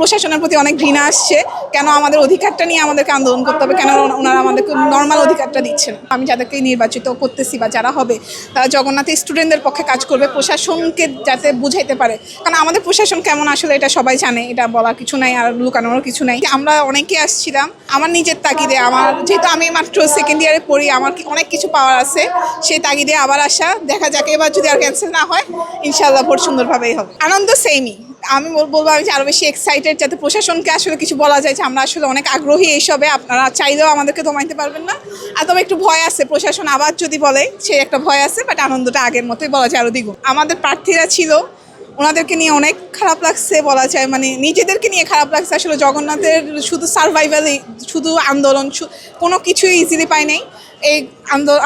প্রশাসনের প্রতি অনেক ঘৃণা আসছে। কেন আমাদের অধিকারটা নিয়ে আমাদেরকে আন্দোলন করতে হবে, কেন ওনারা আমাদেরকে নর্মাল অধিকারটা দিচ্ছেন। আমি যাদেরকে নির্বাচিত করতেছি বা যারা হবে তারা জগন্নাথ স্টুডেন্টদের পক্ষে কাজ করবে, প্রশাসনকে যাতে বুঝাইতে পারে। কারণ আমাদের প্রশাসন কেমন আসলে এটা সবাই জানে, এটা বলার কিছু নাই আর লুকানোর কিছু নাই। আমরা অনেকে আসছিলাম আমার নিজের তাগিদে, আমার যেহেতু আমি মাত্র সেকেন্ড ইয়ারে পড়ি, আমার অনেক কিছু পাওয়ার আছে, সেই তাগিদে আবার আসা। দেখা যাক এবার যদি আর ক্যান্সেল না হয় ইনশাআল্লাহ ভোট সুন্দরভাবেই হবে। আনন্দ সেমই, আমি বলবো আমি যে আরো বেশি এক্সাইটেড, যাতে প্রশাসনকে আসলে কিছু বলা যায় যে আমরা আসলে অনেক আগ্রহী এইসবে, আপনারা চাইলেও আমাদেরকে দমাইতে পারবেন না। আর তবে একটু ভয় আছে, প্রশাসন আবার যদি বলে সে একটা ভয় আছে, বাট আনন্দটা আগের মতোই বলা যায় আরো দ্বিগুণ। আমাদের প্রার্থীরা ছিল, ওনাদেরকে নিয়ে অনেক খারাপ লাগছে বলা যায়, মানে নিজেদেরকে নিয়ে খারাপ লাগছে। আসলে জগন্নাথের শুধু সার্ভাইভালই, শুধু আন্দোলন, কোনো কিছুই ইজিলি পাই নাই। এই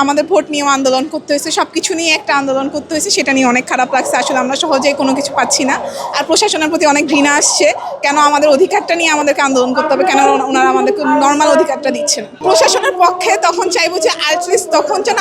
আমাদের ভোট নিয়েও আন্দোলন করতে হয়েছে, সব কিছু নিয়ে একটা আন্দোলন করতে হয়েছে, সেটা নিয়ে অনেক খারাপ লাগছে। আসলে আমরা সহজেই কোনো কিছু পাচ্ছি না। আর প্রশাসনের প্রতি অনেক ঘৃণা আসছে, কেন আমাদের অধিকারটা নিয়ে আমাদেরকে আন্দোলন করতে হবে, কেন ওনারা আমাদেরকে নর্মাল অধিকারটা দিচ্ছেন। প্রশাসনের পক্ষে তখন চাইবো যে অ্যাটলিস্ট তখন যেন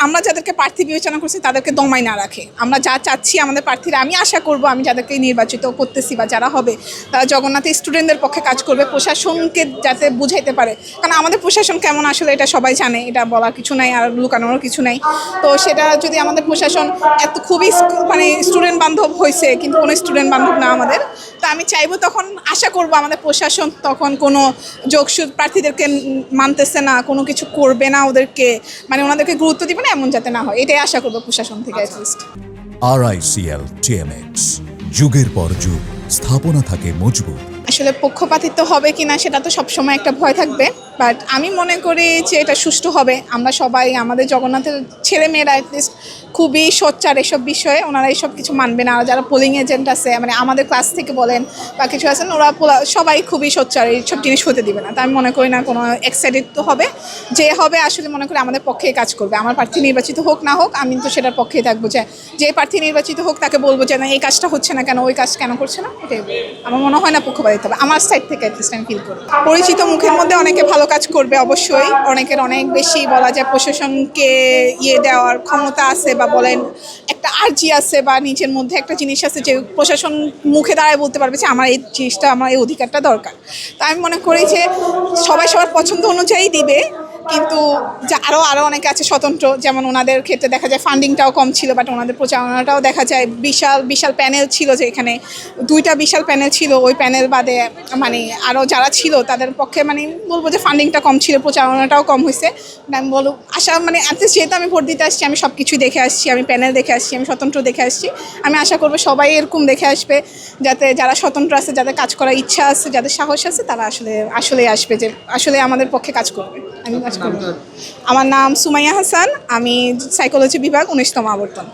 আমরা যাদেরকে প্রার্থী বিবেচনা করছি তাদেরকে দমাই না রাখে। আমরা যা চাচ্ছি আমাদের প্রার্থীরা, আমি আশা করবো আমি যাদেরকে নির্বাচিত করতেছি বা যারা হবে তারা জগন্নাথ স্টুডেন্টদের পক্ষে কাজ করবে, প্রশাসনকে যাতে বুঝাইতে পারে। কারণ আমাদের প্রশাসন কেমন আসলে এটা সবাই জানে, এটা বলার কিছু নাই আর লুকানোর কিছু নাই। তো সেটা যদি আমাদের প্রশাসন এত খুবই মানে স্টুডেন্ট বান্ধব হয়েছে, কিন্তু কোনো স্টুডেন্ট বান্ধব না আমাদের, তো আমি চাইবো তখন আশা করবো আমাদের প্রশাসন তখন কোনো যোগসূত্র প্রার্থীদেরকে মানতেছে না, কোনো কিছু করবে না ওদেরকে, মানে ওনাদেরকে গুরুত্ব দিবে না, এমন যাতে না হয়, এটাই আশা করবো প্রশাসন থেকে অ্যাটলিস্ট। RICL TMX, যুগের পর যুগ স্থাপনা থাকে মজবুত। আসলে পক্ষপাতিত্ব হবে কিনা সেটা তো সবসময় একটা ভয় থাকবে, বাট আমি মনে করি যে এটা সুষ্ঠু হবে। আমরা সবাই, আমাদের জগন্নাথের ছেলেমেয়েরা অ্যাটলিস্ট খুবই সোচ্চার এসব বিষয়ে, ওনারা এইসব কিছু মানবে না। আর যারা পোলিং এজেন্ট আছে, মানে আমাদের ক্লাস থেকে বলেন বা কিছু আছেন, ওরা সবাই খুবই সোচ্চার, এইসব জিনিস হতে দিবে না। তা আমি মনে করি না কোনো এক্সাইটেড তো হবে, যে হবে আসলে মনে করি আমাদের পক্ষেই কাজ করবে। আমার প্রার্থী নির্বাচিত হোক না হোক, আমি তো সেটার পক্ষেই থাকবো, যে প্রার্থী নির্বাচিত হোক তাকে বলবো যে না এই কাজটা হচ্ছে না কেন, ওই কাজ কেন করছে না, এটাই আমার মনে হয় না পক্ষপাতিত্ব হবে আমার সাইড থেকে, অ্যাটলিস্ট আমি ফিল করি। পরিচিত মুখের মধ্যে অনেকে ভালো কাজ করবে অবশ্যই, অনেকের অনেক বেশি বলা যায় প্রশাসনকে দেওয়ার ক্ষমতা আছে, বা বলেন একটা আর্জি আছে, বা নিজের মধ্যে একটা জিনিস আছে যে প্রশাসন মুখে দাঁড়ায় বলতে পারবে যে আমার এই জিনিসটা, আমার এই অধিকারটা দরকার। তো আমি মনে করি যে সবাই সবার পছন্দ অনুযায়ী দিবে, কিন্তু আরও অনেকে আছে স্বতন্ত্র, যেমন ওনাদের ক্ষেত্রে দেখা যায় ফান্ডিংটাও কম ছিল, বাট ওনাদের প্রচারণাটাও দেখা যায় বিশাল বিশাল প্যানেল ছিল, যে এখানে 2টা বিশাল প্যানেল ছিল, ওই প্যানেল বাদে মানে আরও যারা ছিল তাদের পক্ষে মানে বলবো যে ফান্ডিংটা কম ছিল, প্রচারণাটাও কম হয়েছে। আমি বলবো আশা মানে অ্যাটলিস্ট যেহেতু আমি ভোট দিতে আসছি, আমি সব কিছুই দেখে আসছি, আমি প্যানেল দেখে আসছি, আমি স্বতন্ত্র দেখে আসছি, আমি আশা করবো সবাই এরকম দেখে আসবে, যাতে যারা স্বতন্ত্র আছে, যাদের কাজ করার ইচ্ছা আছে, যাদের সাহস আছে, তারা আসলে আসবে, যে আসলে আমাদের পক্ষে কাজ করবে। আমি কাজ করবো। আমার নাম সুমাইয়া হাসান, আমি সাইকোলজি বিভাগ 19তম আবর্তন।